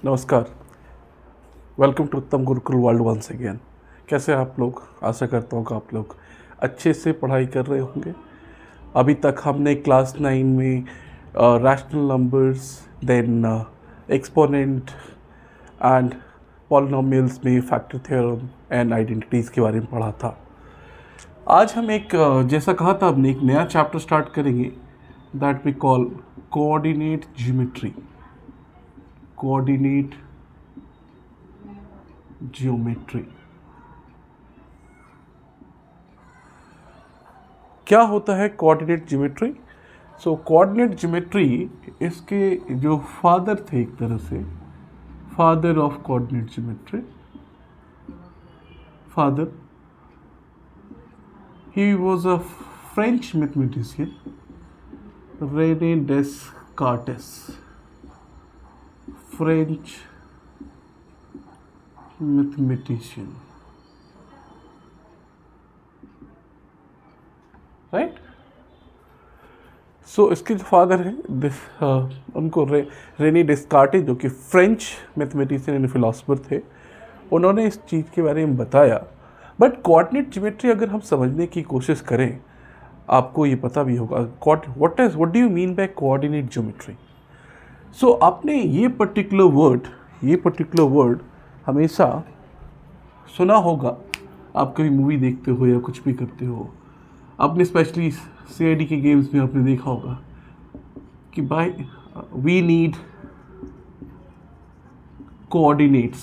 नमस्कार। Welcome to उत्तम Gurukul world once again. कैसे हैं आप लोग? आशा करता हूँ कि आप लोग अच्छे से पढ़ाई कर रहे होंगे। अभी तक हमने क्लास 9 में rational numbers, then exponent and polynomials में फैक्टर थ्योरम एंड आइडेंटिटीज़ के बारे में पढ़ा था। आज हम एक जैसा कहा था हमने एक नया चैप्टर स्टार्ट करेंगे, that we call coordinate geometry. Coordinate geometry क्या होता है? Coordinate geometry. So coordinate geometry, इसके जो फादर थे, एक तरह से father of coordinate geometry, father, he was a French mathematician, René Descartes, French mathematician, right. So इसके जो फादर हैं उनको रेनी डेस्कार्टे, जो कि फ्रेंच मैथमेटिशियन एंड फिलोसफर थे, उन्होंने इस चीज़ के बारे में बताया। बट कोऑर्डिनेट ज्योमेट्री अगर हम समझने की कोशिश करें, आपको ये पता भी होगा what do you mean by coordinate geometry. So आपने ये पर्टिकुलर वर्ड हमेशा सुना होगा। आप कभी मूवी देखते हो या कुछ भी करते हो, आपने स्पेशली CID के गेम्स में आपने देखा होगा कि भाई we need coordinates.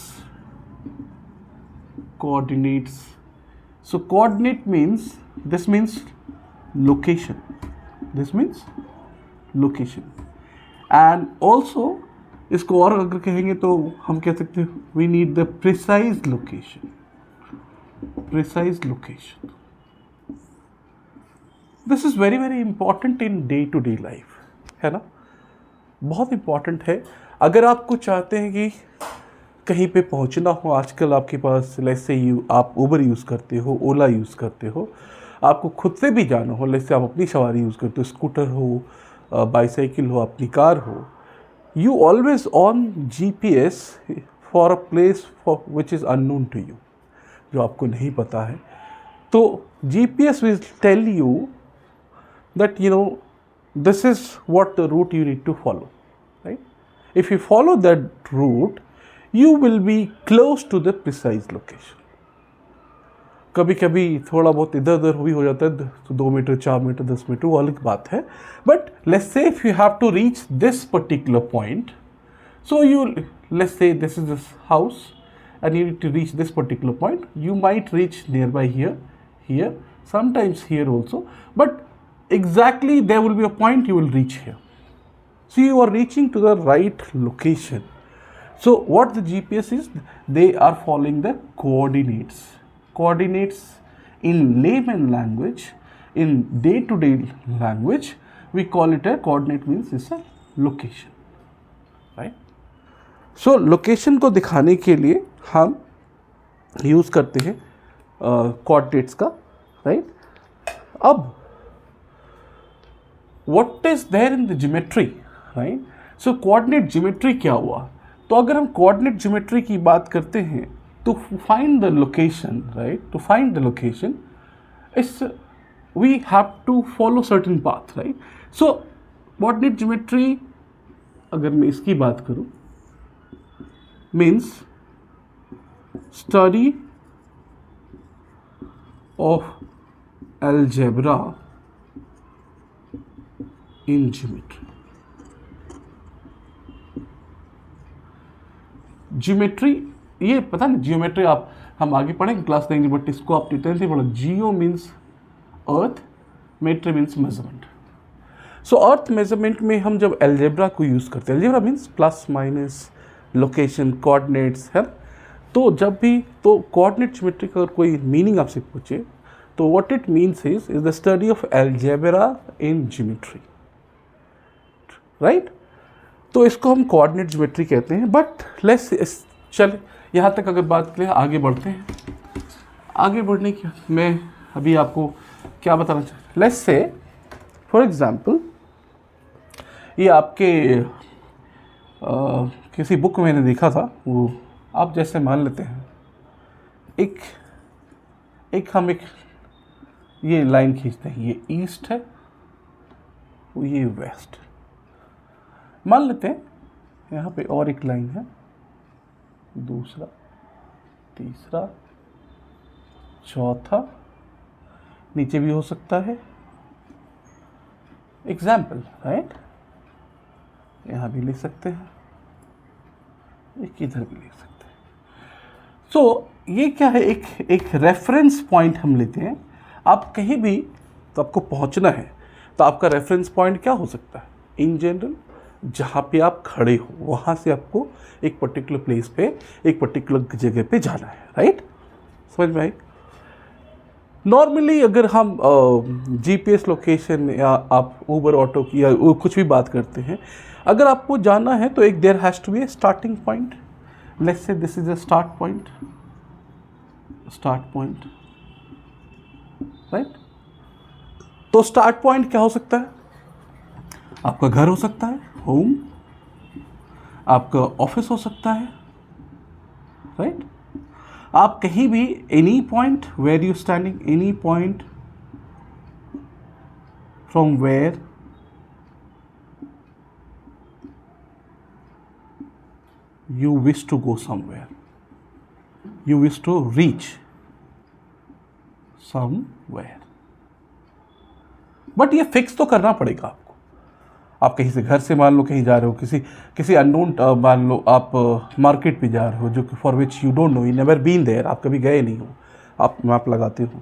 So coordinate means location and also इसको और अगर कहेंगे तो हम कह सकते हैं we need the precise location. This is very very important in day to day life, है ना। बहुत इंपॉर्टेंट है। अगर आपको चाहते हैं कि कहीं पे पहुंचना हो, आजकल आपके पास लेट्स से आप उबर यूज़ करते हो, ओला यूज़ करते हो, आपको खुद से भी जाना हो, लेट्स से आप अपनी सवारी यूज़ करते हो, स्कूटर हो, बाईसाइकिल हो, अपनी कार हो, you always on GPS for a place for which is unknown to you, जो आपको नहीं पता है। तो GPS will tell you that this is what the route you need to follow, right? If you follow that route, you will be close to the precise location. कभी कभी थोड़ा बहुत इधर उधर भी हो जाता है, तो 2 मीटर 4 मीटर 10 मीटर वो अलग बात है। But let's say if you have to reach this particular point, so let's say this is this house and you need to reach this particular point, you might reach nearby here, sometimes here also, but exactly there will be a point you will reach here. So you are reaching to the right location. So what the GPS is, they are following the coordinates in layman language, in day to day language we call it a coordinate, means it's a location, right? So location को दिखाने के लिए हम use करते हैं coordinates का, right? अब what is there in the geometry, right? So coordinate geometry क्या हुआ? तो अगर हम coordinate geometry की बात करते हैं, to find the location, right? To find the location, we have to follow certain path, right? So coordinate geometry, अगर मैं इसकी बात करूं, means study of algebra in geometry. Geometry, ये पता नहीं ज्योमेट्री हम आगे पढ़ेंगे क्लास लेंगे, बट इसको आप 10th में पढ़ो। Geo means earth, metry means measurement. So earth measurement में हम जब एल्जेब्रा को यूज़ करते हैं, algebra means plus minus location coordinates है। तो जब भी तो कोऑर्डिनेट ज्योमेट्री का कोई मीनिंग आपसे पूछे, तो what it means is the study of algebra in geometry, right. तो इसको हम कोऑर्डिनेट ज्योमेट्री कहते हैं। बट लेट्स चल यहाँ तक अगर बात करें, आगे बढ़ते हैं। आगे बढ़ने की मैं अभी आपको क्या बताना चाहता, लेट्स से फॉर एग्जांपल ये आपके किसी बुक में मैंने देखा था, वो आप जैसे मान लेते हैं हम एक ये लाइन खींचते हैं, ये ईस्ट है, वो ये वेस्ट मान लेते हैं। यहाँ पे और एक लाइन है, दूसरा, तीसरा, चौथा, नीचे भी हो सकता है। एग्जाम्पल, राइट, यहाँ भी लिख सकते हैं, एक इधर भी लिख सकते हैं। सो ये क्या है, एक रेफरेंस पॉइंट हम लेते हैं। आप कहीं भी तो आपको पहुंचना है, तो आपका रेफरेंस पॉइंट क्या हो सकता है? इन जनरल जहाँ पे आप खड़े हो वहाँ से आपको एक पर्टिकुलर प्लेस पे, एक पर्टिकुलर जगह पे जाना है, राइट? समझ में आई? नॉर्मली अगर हम जीपीएस लोकेशन या आप उबर ऑटो की या कुछ भी बात करते हैं, अगर आपको जाना है तो एक there has to be a starting point. Let's say this is a start point, right? तो स्टार्ट पॉइंट क्या हो सकता है? आपका घर हो सकता है, होम, आपका ऑफिस हो सकता है, राइट? आप कहीं भी, any point where you standing, any point from where you wish to go somewhere, you wish to reach somewhere, but ये फिक्स तो करना पड़ेगा आपको। आप कहीं से, घर से मान लो कहीं जा रहे हो, किसी अननोन, मान लो आप मार्केट पे जा रहे हो, जो कि for which you don't know, you never been there, आप कभी गए नहीं हो, आप मैप लगाते हो।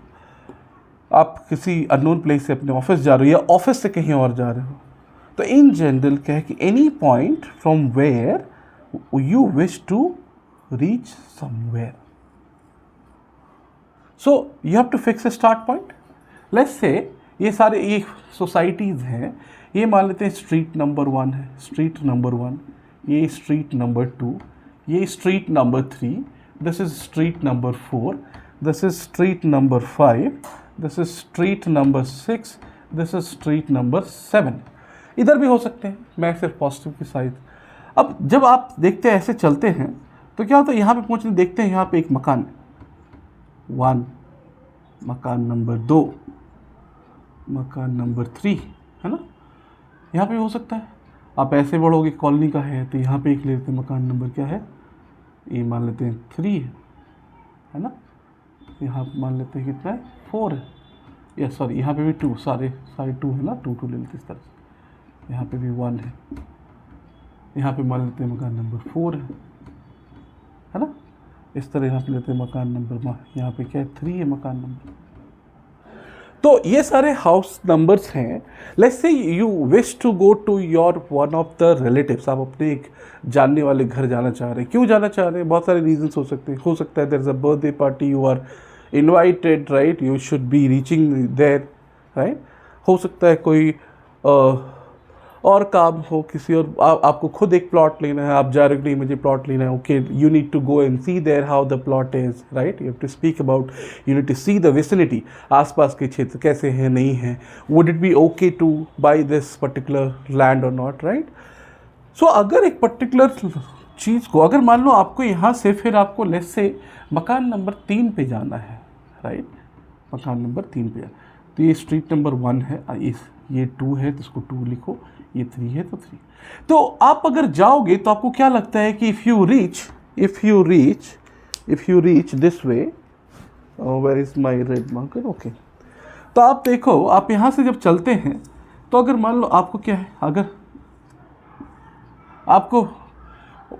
आप किसी अननोन प्लेस से अपने ऑफिस जा रहे हो या ऑफिस से कहीं और जा रहे हो, तो इन जनरल क्या है कि any point from where you wish to reach somewhere, so you have to fix a start point. Let's say ये सारे ये सोसाइटीज़ हैं, ये मान लेते हैं स्ट्रीट नंबर 1 है, स्ट्रीट नंबर 1, ये स्ट्रीट नंबर 2, ये street number 3, this is street number 4, this is street number 5, this is street number 6, this is street number 7। इधर भी हो सकते हैं, मैं सिर्फ पॉजिटिव की साइड। अब जब आप देखते हैं ऐसे चलते हैं तो क्या होता है, यहाँ पे पहुँचने देखते हैं यहाँ पे एक मकान 1, मकान नंबर 2, मकान नंबर 3, है ना? यहाँ पे हो सकता है। आप ऐसे बढ़ोगे, कॉलोनी का है, तो यहाँ पे एक लेते हैं, मकान नंबर क्या है, ये मान लेते हैं 3 है ना? यहाँ मान लेते हैं कितना है, 4 है, या सॉरी यहाँ पे भी 2, सारे 2 है ना, 2 ले लेते इस तरह से। यहाँ पे भी 1 है, यहाँ पे मान लेते हैं मकान नंबर 4 है ना? इस तरह यहाँ पे लेते हैं मकान नंबर, यहाँ पे क्या है, 3 है मकान नंबर। तो ये सारे हाउस नंबर्स हैं। Let's say you wish to go to your one of the relatives, आप अपने एक जानने वाले घर जाना चाह रहे हैं। क्यों जाना चाह रहे हैं? बहुत सारे रीजंस हो सकते हैं। हो सकता है there is a birthday party, you are invited, right, you should be reaching there, right. हो सकता है कोई और काम हो किसी और, आपको खुद एक प्लॉट लेना है, आप जा रहे हो नहीं मुझे प्लॉट लेना है, okay, you need to go and see there how the plot is, right, you have to speak about, you need to see the vicinity, आसपास के क्षेत्र कैसे हैं, नहीं हैं, would it be okay to buy this particular land or not, right. So अगर एक particular चीज़ को, अगर मान लो आपको यहाँ से फिर आपको लेट्स से मकान नंबर 3 पे जाना है, राइट, मकान नंबर 3 पे, तो ये स्ट्रीट नंबर 1 है, ये 2 है तो इसको 2 लिखो, ये 3 है तो 3। तो आप अगर जाओगे तो आपको क्या लगता है कि if you reach this way, where is my red marker, okay, तो आप देखो, आप यहाँ से जब चलते हैं तो अगर मान लो आपको क्या है, अगर आपको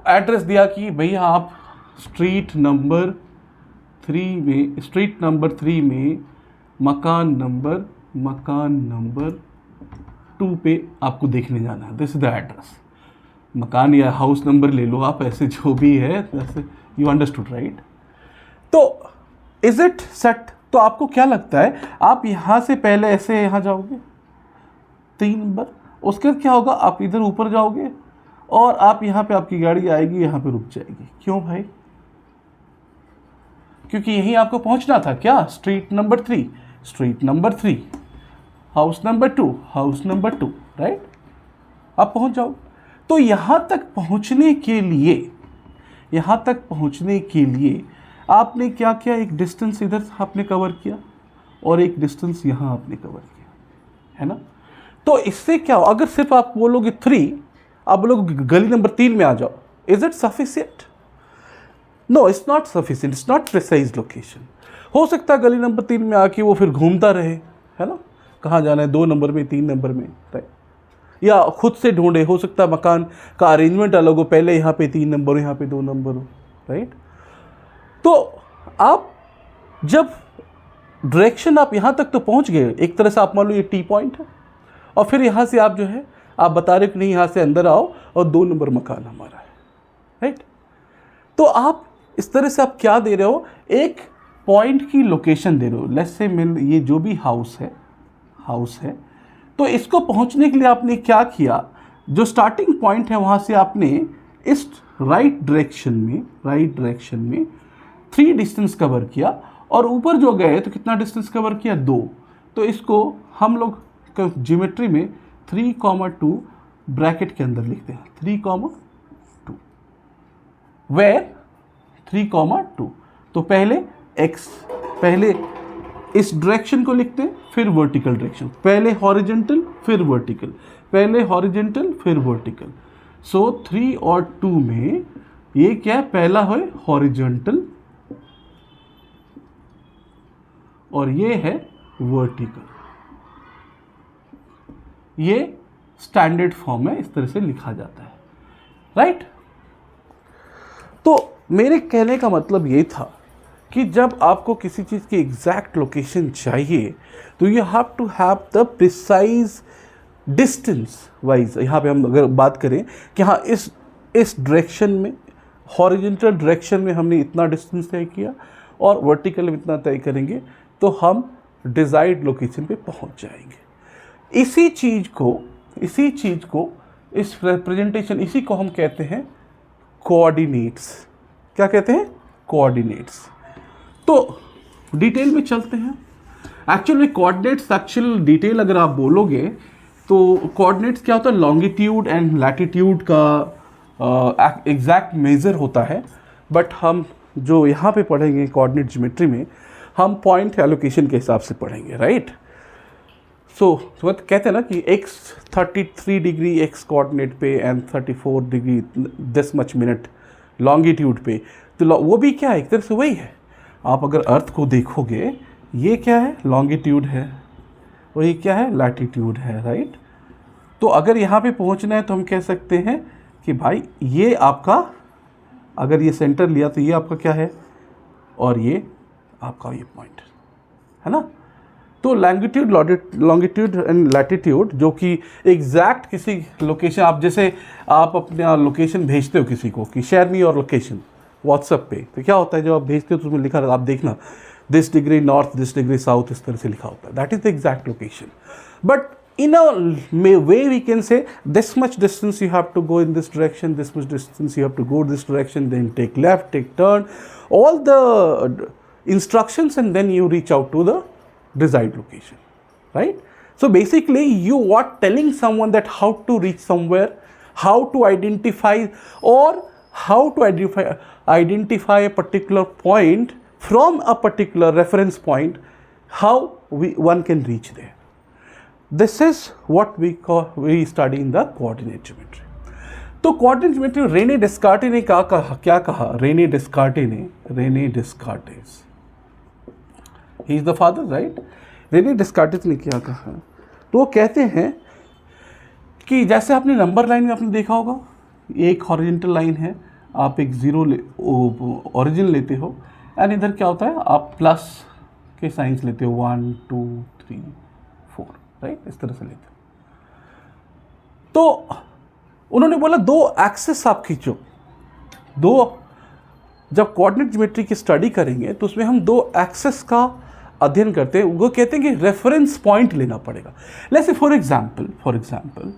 एड्रेस दिया कि भैया आप स्ट्रीट नंबर 3 में मकान नंबर 2 पे आपको देखने जाना है, दिस इज द एड्रेस। मकान या हाउस नंबर ले लो आप, ऐसे जो भी है, जैसे यू अंडरस्टूड, राइट। तो इज इट सेट? तो आपको क्या लगता है, आप यहाँ से पहले ऐसे यहाँ जाओगे 3 नंबर, उसके बाद क्या होगा, आप इधर ऊपर जाओगे और आप यहाँ पे आपकी गाड़ी आएगी, यहाँ पे रुक जाएगी। क्यों भाई? क्योंकि यहीं आपको पहुँचना था क्या, street number 3, house number 2, right, आप पहुंच जाओ। तो यहाँ तक पहुँचने के लिए आपने क्या किया, एक डिस्टेंस इधर आपने कवर किया और एक डिस्टेंस यहाँ आपने कवर किया, है ना। तो इससे क्या हो, अगर सिर्फ आप बोलोगे 3, आप बोलोगे गली नंबर 3 में आ जाओ, is it sufficient? No, it's not sufficient, it's not precise location. हो सकता है गली नंबर 3 में आके वो फिर घूमता रहे, है ना, कहाँ जाना है, 2 नंबर में, 3 नंबर में, राइट, या खुद से ढूंढे। हो सकता है मकान का अरेंजमेंट अलग हो, पहले यहाँ पे 3 नंबर हो, यहाँ पे 2 नंबर हो, राइट। तो आप जब डायरेक्शन आप यहाँ तक तो पहुँच गए, एक तरह से आप मान लो ये टी पॉइंट है, और फिर यहाँ से आप जो है आप बता रहे हो कि नहीं यहाँ से अंदर आओ और 2 नंबर मकान हमारा है, राइट। तो आप इस तरह से आप क्या दे रहे हो, एक पॉइंट की लोकेशन दे रहे हो। लेट्स से ये जो भी हाउस है, तो इसको पहुंचने के लिए आपने क्या किया, जो स्टार्टिंग पॉइंट है वहां से आपने इस राइट डायरेक्शन में 3 डिस्टेंस कवर किया, और ऊपर जो गए तो कितना डिस्टेंस कवर किया, 2। तो इसको हम लोग ज्योमेट्री में 3,2 ब्रैकेट के अंदर लिखते हैं, 3,2, वेयर 3,2। तो पहले इस डायरेक्शन को लिखते हैं, फिर वर्टिकल डायरेक्शन, पहले हॉरिजॉन्टल फिर वर्टिकल, फिर वर्टिकल। सो 3 और 2 में ये क्या है, पहला है हॉरिजॉन्टल और ये है वर्टिकल। ये स्टैंडर्ड फॉर्म है, इस तरह से लिखा जाता है, राइट। तो मेरे कहने का मतलब ये था कि जब आपको किसी चीज़ की एग्जैक्ट लोकेशन चाहिए तो you have to have the precise distance wise. यहाँ पे हम अगर बात करें कि हाँ इस डायरेक्शन में, हॉरिजॉन्टल डायरेक्शन में हमने इतना डिस्टेंस तय किया और वर्टिकल में इतना तय करेंगे, तो हम डिजायर्ड लोकेशन पे पहुँच जाएंगे। इसी चीज़ को इस रिप्रेजेंटेशन, इसी को हम कहते हैं कोऑर्डिनेट्स। क्या कहते हैं? कोऑर्डिनेट्स। तो डिटेल में चलते हैं। एक्चुअली कोऑर्डिनेट्स, एक्चुअल डिटेल अगर आप बोलोगे तो कोऑर्डिनेट्स क्या होता है, लॉन्गिट्यूड एंड लैटिट्यूड का एग्जैक्ट मेजर होता है। बट हम जो यहाँ पे पढ़ेंगे कोऑर्डिनेट ज्योमेट्री में, हम पॉइंट एलोकेशन के हिसाब से पढ़ेंगे, राइट। सो कहते हैं ना कि x 33 डिग्री x कोऑर्डिनेट पे and 34 degree 10 much minute longitude पे, तो वो भी क्या है, एक तरह से वही है। आप अगर अर्थ को देखोगे, ये क्या है, लॉन्गिट्यूड है, और ये क्या है, लैटिट्यूड है, राइट। तो अगर यहाँ पे पहुँचना है तो हम कह सकते हैं कि भाई ये आपका, अगर ये सेंटर लिया तो ये आपका क्या है, और ये आपका ये पॉइंट है ना। तो लॉन्गिट्यूड एंड लैटिट्यूड, जो कि एग्जैक्ट किसी लोकेशन, आप जैसे आप अपना लोकेशन भेजते हो किसी को कि share me your location WhatsApp पे, तो क्या होता है जब आप भेजते हो तो उसमें लिखा, आप देखना this degree north, this degree south, इस तरह से लिखा होता है, that is the exact location. But in a way we can say this much distance you have to go in this direction, this much distance you have to go this direction, then take left, take turn, all the instructions, and then you reach out to the desired location, right? So basically you are telling someone that how to reach somewhere, how to identify, or how to identify a particular point from a particular reference point, how one can reach there. This is what we study in the coordinate geometry. तो coordinate geometry René Descartes ने क्या कहा, René Descartes, he is the father, right? René Descartes ने क्या कहा, तो वो कहते हैं कि जैसे आपने नंबर लाइन में आपने देखा होगा, एक हॉरिजॉन्टल लाइन है, आप एक जीरो ओरिजिन लेते हो, एंड इधर क्या होता है, आप प्लस के साइंस लेते हो, 1 2 3 4, राइट, इस तरह से लेते हो। तो उन्होंने बोला 2 एक्सेस आप खींचो, जब कोऑर्डिनेट ज्योमेट्री की स्टडी करेंगे तो उसमें हम 2 एक्सेस का अध्ययन करते हैं। वो कहते हैं कि रेफरेंस पॉइंट लेना पड़ेगा। जैसे फॉर एग्जांपल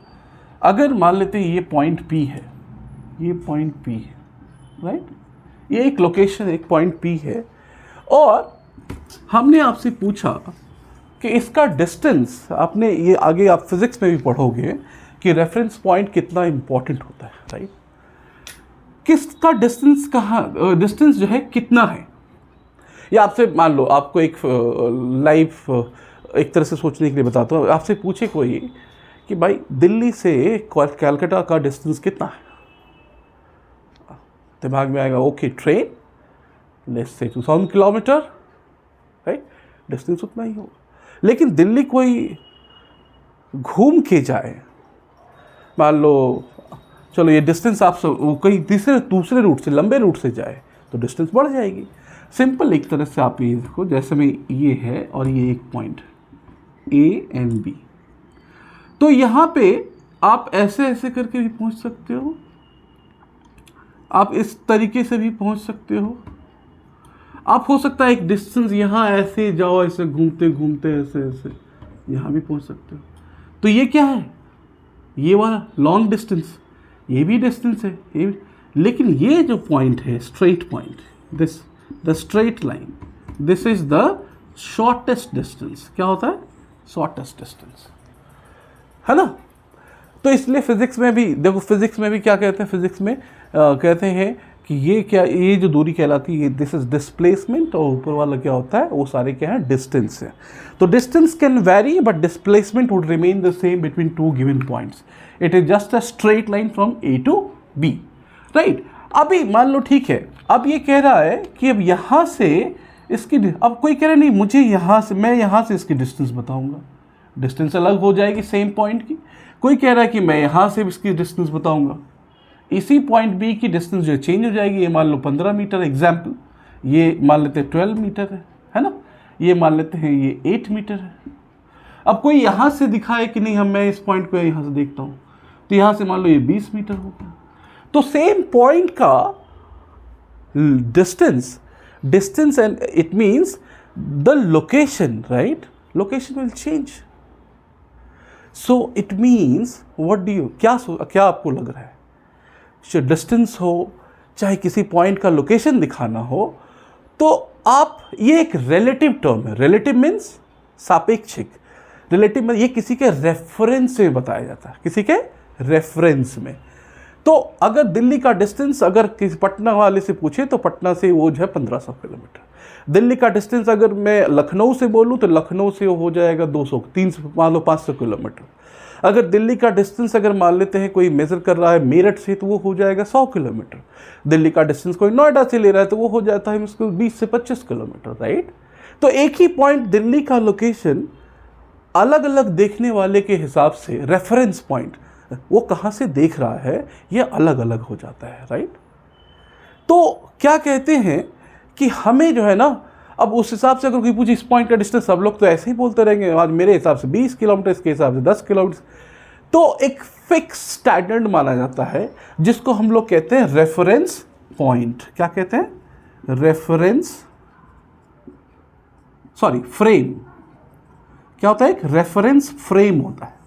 अगर मान लेते हैं ये पॉइंट P है, ये पॉइंट P है, राइट, ये एक लोकेशन, एक पॉइंट P है, और हमने आपसे पूछा कि इसका डिस्टेंस, आपने ये आगे आप फिजिक्स में भी पढ़ोगे कि रेफरेंस पॉइंट कितना इंपॉर्टेंट होता है, राइट। किसका डिस्टेंस कहाँ, डिस्टेंस जो है कितना है, या आपसे मान लो आपको एक लाइव एक तरह से सोचने के लिए बताता हूँ, आपसे पूछे कोई कि भाई दिल्ली से कलकत्ता का डिस्टेंस कितना है, दिमाग में आएगा okay train, let's say 2000 kilometre, right, distance उतना ही होगा। लेकिन दिल्ली कोई घूम के जाए, मान लो चलो ये डिस्टेंस आप कहीं दूसरे रूट से, लंबे रूट से जाए तो डिस्टेंस बढ़ जाएगी। सिंपल एक तरह से आप ये देखो, जैसे में ये है और ये एक पॉइंट A एंड B, तो यहाँ पे आप ऐसे ऐसे करके भी पहुँच सकते हो, आप इस तरीके से भी पहुँच सकते हो, आप हो सकता है एक डिस्टेंस यहाँ ऐसे जाओ, ऐसे घूमते घूमते ऐसे ऐसे यहाँ भी पहुँच सकते हो। तो ये क्या है, ये वाला लॉन्ग डिस्टेंस, ये भी डिस्टेंस है, ये भी, लेकिन ये जो पॉइंट है straight point, this the straight line, this is the shortest distance. क्या होता है, शॉर्टेस्ट डिस्टेंस, है ना। तो इसलिए फिजिक्स में भी देखो, फिजिक्स में भी क्या कहते हैं, फिजिक्स में कहते हैं कि ये जो दूरी कहलाती है, दिस इज डिस्प्लेसमेंट, और ऊपर वाला क्या होता है, वो सारे क्या है, डिस्टेंस है। तो distance can very but displacement would remain the same between two given points. It is just a straight line from A to B, right. अभी मान लो ठीक है, अब ये कह रहा है कि अब यहाँ से इसकी, अब कोई कह रहा है नहीं मुझे यहाँ से, मैं यहाँ से इसकी डिस्टेंस बताऊँगा, डिस्टेंस अलग हो जाएगी सेम पॉइंट की। कोई कह रहा है कि मैं यहाँ से इसकी डिस्टेंस बताऊँगा, इसी पॉइंट B की डिस्टेंस जो चेंज हो जाएगी। ये मान लो 15 मीटर एग्जाम्पल, ये मान लेते हैं 12 मीटर है ना, ये मान लेते हैं ये 8 मीटर है। अब कोई यहाँ से दिखाए कि नहीं, मैं इस पॉइंट को यहाँ से देखता हूँ, तो यहाँ से मान लो ये 20 मीटर हो गया। तो सेम पॉइंट का distance and it means the location, right, location will change. So it means what do you, क्या आपको लग रहा है, चाहे डिस्टेंस हो, चाहे किसी पॉइंट का लोकेशन दिखाना हो, तो आप, ये एक रिलेटिव टर्म है। रिलेटिव मीन्स सापेक्षिक, रिलेटिव में ये किसी के रेफरेंस से बताया जाता है, किसी के रेफरेंस में। तो अगर दिल्ली का डिस्टेंस अगर किसी पटना वाले से पूछे तो पटना से वो जो है 1500 किलोमीटर। दिल्ली का डिस्टेंस अगर मैं लखनऊ से बोलूँ तो लखनऊ से वो हो जाएगा 200, 300, मान लो 500 किलोमीटर। अगर दिल्ली का डिस्टेंस अगर मान लेते हैं कोई मेज़र कर रहा है मेरठ से, तो वो हो जाएगा 100 किलोमीटर। दिल्ली का डिस्टेंस कोई नोएडा से ले रहा है तो वो हो जाता है उसको 20 से 25 किलोमीटर, राइट। तो एक ही पॉइंट दिल्ली का लोकेशन अलग अलग देखने वाले के हिसाब से, रेफरेंस पॉइंट वो कहाँ से देख रहा है, ये अलग अलग हो जाता है, राइट। तो क्या कहते हैं कि हमें जो है ना, अब उस हिसाब से अगर कोई पूछे इस पॉइंट का डिस्टेंस, सब लोग तो ऐसे ही बोलते रहेंगे, आज मेरे हिसाब से 20 किलोमीटर, इसके हिसाब से 10 किलोमीटर। तो एक फिक्स स्टैंडर्ड माना जाता है जिसको हम लोग कहते हैं रेफरेंस पॉइंट। क्या कहते हैं, फ्रेम। क्या होता है, एक रेफरेंस फ्रेम होता है।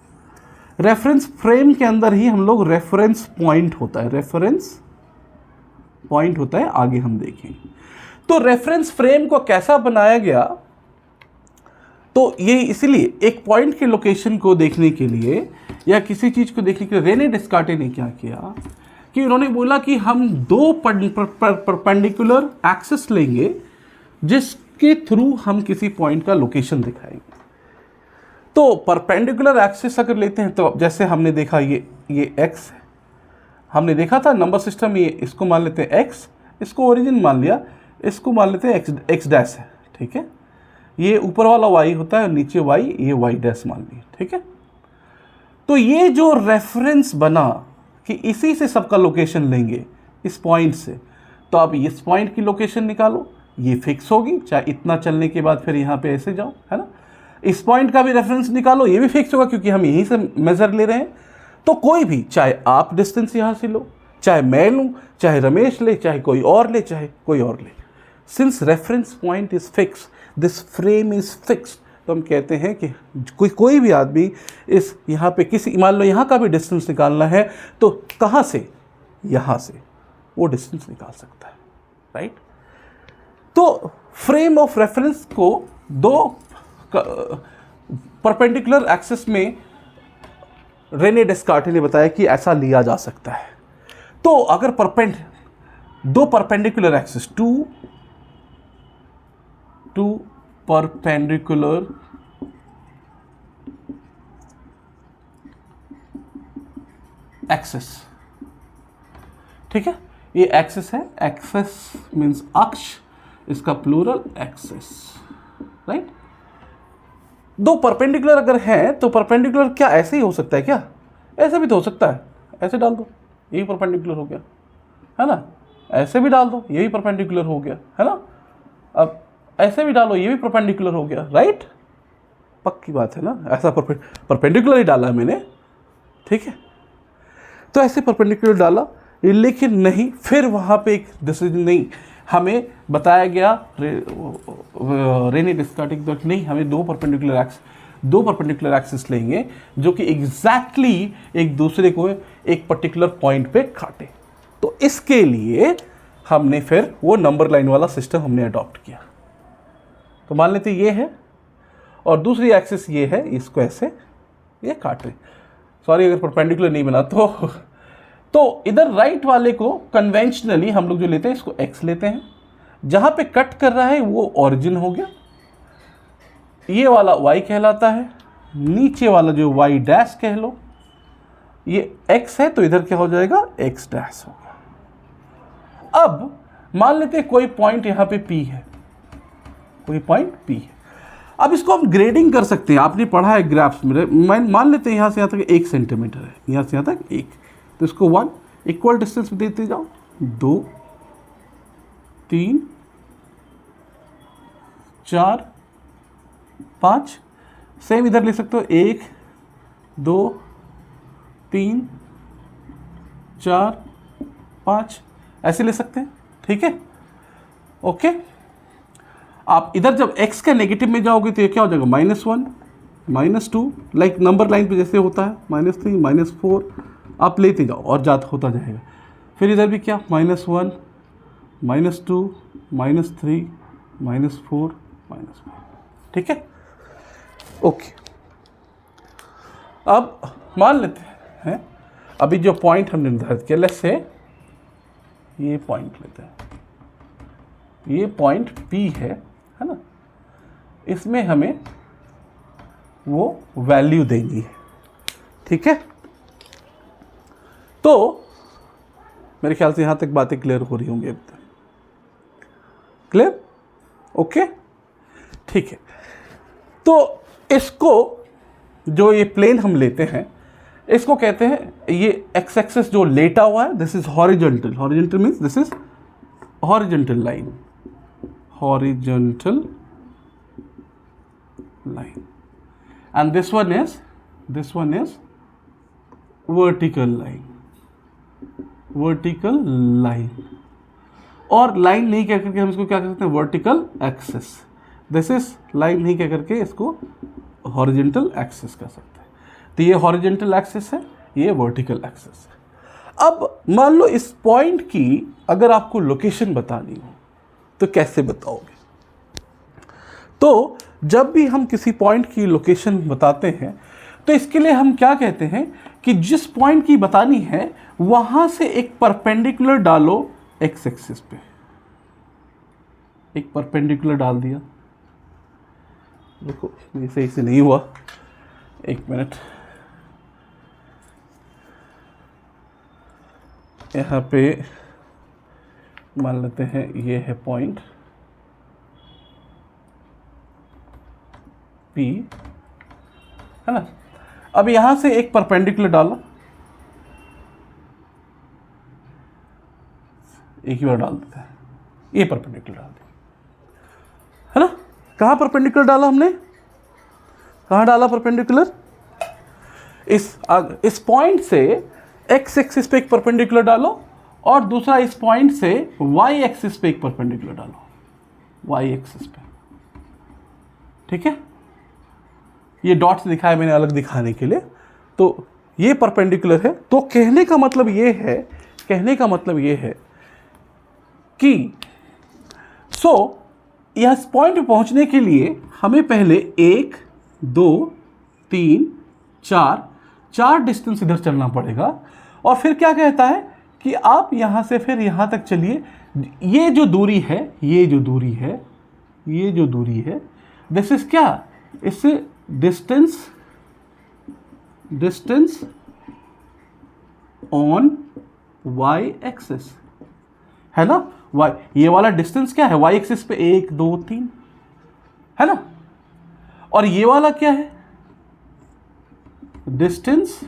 रेफरेंस फ्रेम के अंदर ही हम लोग रेफरेंस पॉइंट होता है, रेफरेंस पॉइंट होता है, आगे हम देखेंगे। तो रेफरेंस फ्रेम को कैसा बनाया गया, तो ये इसलिए एक पॉइंट के लोकेशन को देखने के लिए या किसी चीज को देखने के लिए रेने डेस्कार्टे ने क्या किया कि उन्होंने बोला कि हम दो परपेंडिकुलर एक्सिस लेंगे जिसके थ्रू हम किसी पॉइंट का लोकेशन दिखाएंगे। तो परपेंडिकुलर एक्सिस अगर लेते हैं तो जैसे हमने देखा ये x है, हमने देखा था नंबर सिस्टम, ये इसको मान लेते हैं x, इसको ओरिजिन मान लिया, इसको मान लेते हैं x डैश है, ठीक है। ये ऊपर वाला y होता है, नीचे y, ये y डैश मान लिया, ठीक है। तो ये जो रेफरेंस बना कि इसी से सबका लोकेशन लेंगे इस पॉइंट से, तो अब इस पॉइंट की लोकेशन निकालो, ये फिक्स होगी, चाहे इतना चलने के बाद फिर यहाँ पे ऐसे जाओ, है ना। इस पॉइंट का भी रेफरेंस निकालो, ये भी फिक्स होगा क्योंकि हम यहीं से मेजर ले रहे हैं। तो कोई भी, चाहे आप डिस्टेंस यहाँ से लो, चाहे मैं लूँ, चाहे रमेश ले, चाहे कोई और ले, चाहे कोई और ले, since reference point is fix, this frame is fix, तो हम कहते हैं कि कोई भी आदमी इस यहाँ पे किसी, मान लो यहाँ का भी डिस्टेंस निकालना है तो कहाँ से, यहाँ से वो डिस्टेंस निकाल सकता है, राइट। तो फ्रेम ऑफ रेफरेंस को दो परपेंडिकुलर एक्सिस में रेने डेस्कार्टे ने बताया कि ऐसा लिया जा सकता है। तो अगर दो perpendicular axis, two perpendicular axis, ठीक है, ये एक्सिस है, एक्सिस मीन्स अक्ष, इसका प्लूरल एक्सिस, राइट। दो परपेंडिकुलर अगर है तो परपेंडिकुलर क्या ऐसे ही हो सकता है क्या? ऐसे भी तो हो सकता है, ऐसे डाल दो यही परपेंडिकुलर हो गया, है ना, ऐसे भी डाल दो यही परपेंडिकुलर हो गया, है ना, अब ऐसे भी डालो ये भी परपेंडिकुलर हो गया, राइट। पक्की बात है ना, ऐसा परपेंडिकुलर ही डाला है मैंने, ठीक है। तो ऐसे परपेंडिकुलर डाला, लेकिन नहीं, फिर वहाँ पे एक डिसीजन नहीं, हमें बताया गया रेने डेस्कार्टे नहीं, हमें दो परपेंडिकुलर एक्सिस लेंगे जो कि एग्जैक्टली एक दूसरे को एक पर्टिकुलर पॉइंट पे काटे। तो इसके लिए हमने फिर वो नंबर लाइन वाला सिस्टम हमने अडॉप्ट किया। तो मान लेते ये है और दूसरी एक्सिस ये है, इसको ऐसे ये काट रहे, सॉरी अगर परपेंडिकुलर नहीं बना तो इधर राइट वाले को कन्वेंशनली हम लोग जो लेते हैं इसको x लेते हैं, जहां पे कट कर रहा है वो ओरिजिन हो गया, ये वाला y कहलाता है, नीचे वाला जो y डैश कह लो ये x है, तो इधर क्या हो जाएगा x डैश होगा। अब मान लेते हैं कोई पॉइंट यहां पे P है, कोई पॉइंट P है। अब इसको हम ग्रेडिंग कर सकते हैं, आपने पढ़ा है ग्राफ्स में, मान लेते हैं यहाँ से यहाँ तक 1 सेंटीमीटर है, यहाँ से यहाँ तक 1, तो इसको 1 इक्वल डिस्टेंस देते जाओ, 2 3 4 5, सेम इधर ले सकते हो, 1 2 3 4 5, ऐसे ले सकते हैं, ठीक है, ओके। आप इधर जब x के नेगेटिव में जाओगे तो ये क्या हो जाएगा, -1 -2, लाइक नंबर लाइन पे जैसे होता है, -3 -4, आप लेते जाओ और जाता होता जाएगा। फिर इधर भी क्या, -1 -2 -3 -4 -5, ठीक है, ओके। अब मान लेते हैं अभी जो पॉइंट हमने निर्धारित किया, लेट्स से ये पॉइंट लेते हैं, ये पॉइंट P है ना, इसमें हमें वो वैल्यू देनी है, ठीक है। तो मेरे ख्याल से यहां तक बातें क्लियर हो रही होंगी, अब तक क्लियर, ओके, ठीक है। तो इसको जो ये प्लेन हम लेते हैं इसको कहते हैं, ये एक्स एक्सिस जो लेटा हुआ है, this is horizontal, horizontal means this is horizontal line, horizontal line, and this one is vertical line, और लाइन नहीं कह करके हम इसको क्या कर सकते हैं, vertical axis, this is line नहीं कह करके इसको हॉरिजॉन्टल एक्सिस कर सकते हैं। तो ये हॉरिजॉन्टल एक्सिस है, ये वर्टिकल एक्सिस है। अब मान लो इस पॉइंट की अगर आपको लोकेशन बतानी हो तो कैसे बताओगे? तो जब भी हम किसी पॉइंट की लोकेशन बताते हैं तो इसके लिए हम क्या कहते हैं कि जिस पॉइंट की बतानी है वहां से एक परपेंडिकुलर डालो एक्स एक्सिस पे, एक परपेंडिकुलर डाल दिया, देखो ये सही से नहीं हुआ, एक मिनट, यहाँ पे मान लेते हैं ये है पॉइंट P, है ना। अब यहां से एक परपेंडिकुलर डाला, एक ही बार डाल देते हैं, ये परपेंडिकुलर डाल दिया, है ना। कहां परपेंडिकुलर डाला हमने, कहां डाला परपेंडिकुलर, इस पॉइंट से एक्स एक्सिस पे एक परपेंडिकुलर डालो और दूसरा इस पॉइंट से वाई एक्सिस पे एक परपेंडिकुलर डालो, वाई एक्सिस पे, ठीक है। ये डॉट्स दिखाया मैंने अलग दिखाने के लिए, तो ये परपेंडिकुलर है। तो कहने का मतलब ये है कि यह इस पॉइंट पे पहुंचने के लिए हमें पहले 1 2 3 4 4 डिस्टेंस इधर चलना पड़ेगा। और फिर क्या कहता है कि आप यहाँ से फिर यहाँ तक चलिए, ये जो दूरी है, ये जो दूरी है, ये जो दूरी है, दिस इज क्या, इससे डिस्टेंस ऑन वाई एक्सिस है ना। वाई, ये वाला डिस्टेंस क्या है वाई एक्सिस पे, 1 2 3 है ना। और ये वाला क्या है, distance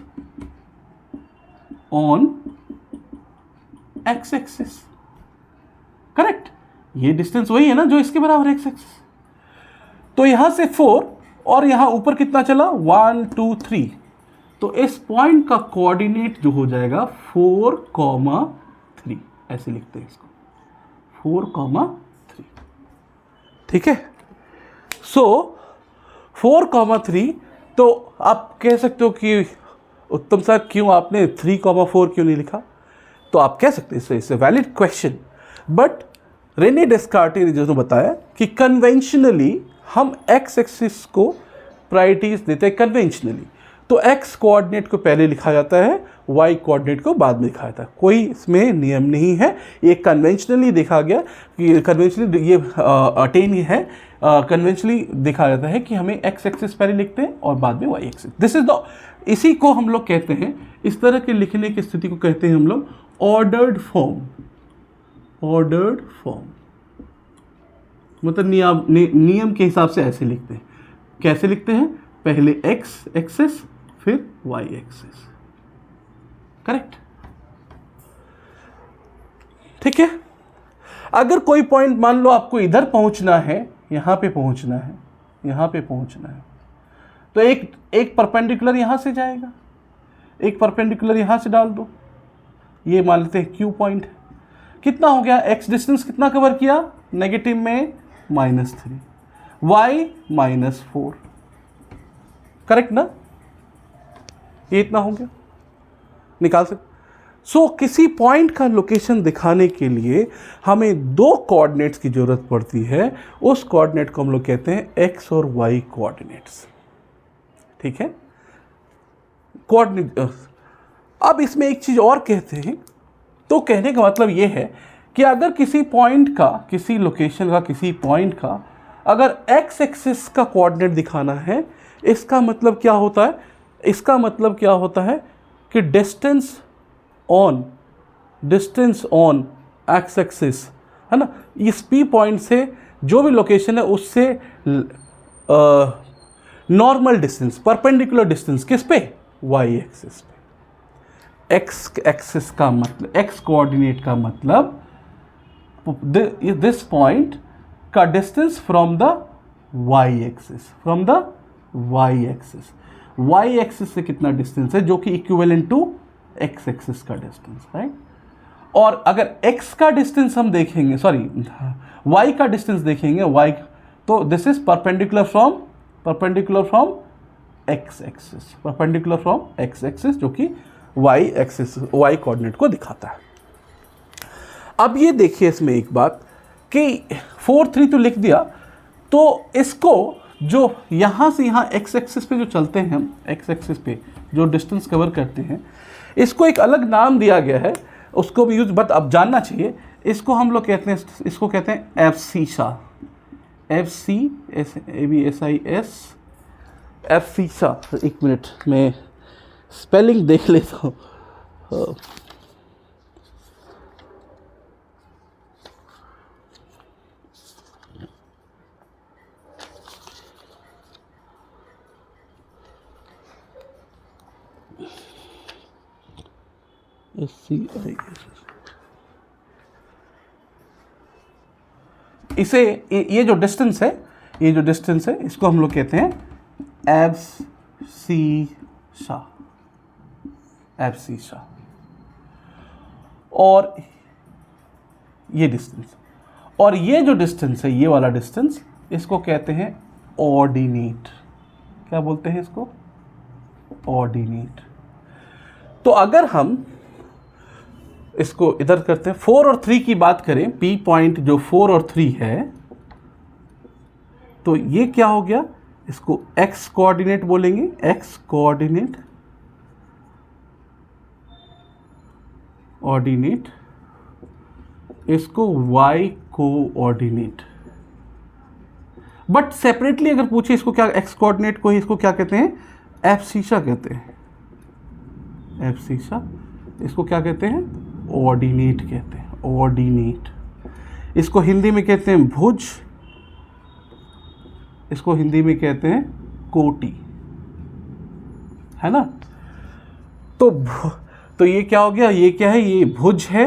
on x axis, correct. ये डिस्टेंस वही है ना जो इसके बराबर एक्स एक्सिस। तो यहां से 4 और यहां ऊपर कितना चला, 1 2 3। तो इस पॉइंट का कोऑर्डिनेट जो हो जाएगा 4,3, ऐसे लिखते हैं इसको, 4,3, ठीक है। सो 4,3। तो आप कह सकते हो कि उत्तम सर क्यों आपने 3,4 क्यों नहीं लिखा, तो आप कह सकते हैं it's a valid question, but René Descartes ने जो बताया कि कन्वेंशनली हम एक्स एक्सिस को प्रायोरिटीज देते हैं कन्वेंशनली। तो एक्स कोऑर्डिनेट को पहले लिखा जाता है, वाई कोऑर्डिनेट को बाद में लिखा जाता है। कोई इसमें नियम नहीं है, ये कन्वेंशनली देखा गया कि कन्वेंशनली ये अटेन है, कन्वेंशनली देखा जाता है कि हमें एक्स एक्सिस पहले लिखते हैं और बाद में Y axis. This is the, इसी को हम लोग कहते हैं, इस तरह के लिखने की स्थिति को कहते हैं हम लोग ऑर्डर्ड फॉर्म। ऑर्डर्ड फॉर्म मतलब नियम के हिसाब से ऐसे लिखते हैं। कैसे लिखते हैं, पहले एक्स एक्सिस फिर वाई एक्सिस, करेक्ट, ठीक है। अगर कोई पॉइंट मान लो आपको इधर पहुंचना है, यहां पे पहुंचना है, यहां पे पहुंचना है, तो एक परपेंडिकुलर यहां से जाएगा, एक परपेंडिकुलर यहां से डाल दो, ये मान लेते हैं क्यू पॉइंट। कितना हो गया, एक्स डिस्टेंस कितना कवर किया, नेगेटिव में -3, वाई -4, करेक्ट ना, ये इतना हो गया, निकाल सकते। सो किसी पॉइंट का लोकेशन दिखाने के लिए हमें 2 कोऑर्डिनेट्स की जरूरत पड़ती है। उस कोऑर्डिनेट को हम लोग कहते हैं एक्स और वाई कोऑर्डिनेट्स, ठीक है। कोऑर्डिनेट, अब इसमें एक चीज और कहते हैं, तो कहने का मतलब ये है कि अगर किसी पॉइंट का, किसी लोकेशन का, किसी पॉइंट का अगर एक्स एक्सिस का कोऑर्डिनेट दिखाना है, इसका मतलब क्या होता है, इसका मतलब क्या होता है कि डिस्टेंस ऑन एक्स एक्सिस है ना, इस पी पॉइंट से जो भी लोकेशन है उससे नॉर्मल डिस्टेंस, परपेंडिकुलर डिस्टेंस किस पे, वाई एक्सिस पे। एक्स एक्सिस का मतलब, एक्स कोऑर्डिनेट का मतलब दिस पॉइंट का distance from the Y axis, from the Y axis. Y axis से कितना डिस्टेंस है, जो कि इक्विवेलेंट टू एक्स एक्सिस का डिस्टेंस, राइट। और अगर एक्स का डिस्टेंस हम देखेंगे, सॉरी वाई का डिस्टेंस देखेंगे, वाई, तो this is perpendicular from X axis, perpendicular from X axis, जो कि वाई एक्सिस, वाई कोऑर्डिनेट को दिखाता है। अब ये देखिए इसमें एक बात कि 4 3 तो लिख दिया, तो इसको जो यहाँ से यहाँ एक्स एक्सिस पे जो चलते हैं हम, एक्स एक्सिस पे जो डिस्टेंस कवर करते हैं, इसको एक अलग नाम दिया गया है, उसको भी यूज, बट अब जानना चाहिए, इसको हम लोग कहते हैं, इसको कहते हैं एब्सीसा, FCABSIS, एब्सीसा। एक मिनट मैं स्पेलिंग देख लेता हूँ। इसे, ये जो डिस्टेंस है, ये जो डिस्टेंस है, इसको हम लोग कहते हैं एब्सीसा, एब्सीसा। और ये डिस्टेंस, और ये जो डिस्टेंस है, ये वाला डिस्टेंस, इसको कहते हैं ऑर्डिनेट। क्या बोलते हैं इसको, ऑर्डिनेट। तो अगर हम इसको इधर करते हैं, 4 और 3 की बात करें, पी पॉइंट जो 4 और 3 है, तो ये क्या हो गया, इसको एक्स कोऑर्डिनेट बोलेंगे, एक्स कोऑर्डिनेट, ऑर्डिनेट, इसको y कोऑर्डिनेट। बट सेपरेटली अगर पूछे इसको क्या, x कोऑर्डिनेट को ही इसको क्या कहते हैं, एब्सिशा कहते हैं, एब्सिशा। इसको क्या कहते हैं, ऑर्डिनेट कहते हैं, ऑर्डिनेट। इसको हिंदी में कहते हैं भुज, इसको हिंदी में कहते हैं कोटि, है ना। तो ये क्या हो गया, ये क्या है, ये भुज है,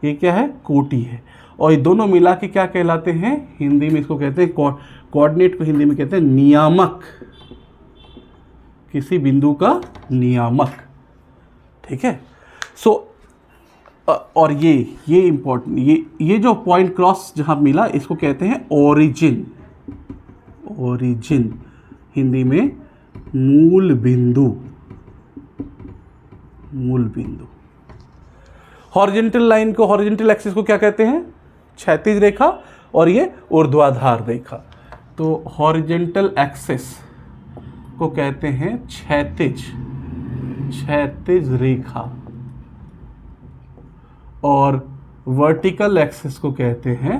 ये क्या है, कोटि है। और ये दोनों मिला के क्या कहलाते हैं, हिंदी में इसको कहते हैं कोऑर्डिनेट को हिंदी में कहते हैं नियामक, किसी बिंदु का नियामक, ठीक है। सो और ये इंपॉर्टेंट, ये जो पॉइंट क्रॉस जहां मिला इसको कहते हैं ओरिजिन, ओरिजिन हिंदी में मूल बिंदु, मूल बिंदु। हॉरिजॉन्टल लाइन को, हॉरिजॉन्टल एक्सिस को क्या कहते हैं, क्षैतिज रेखा, और ये ऊर्ध्वाधर रेखा। तो हॉरिजॉन्टल एक्सिस को कहते हैं क्षैतिज, क्षैतिज रेखा, और वर्टिकल एक्सिस को कहते हैं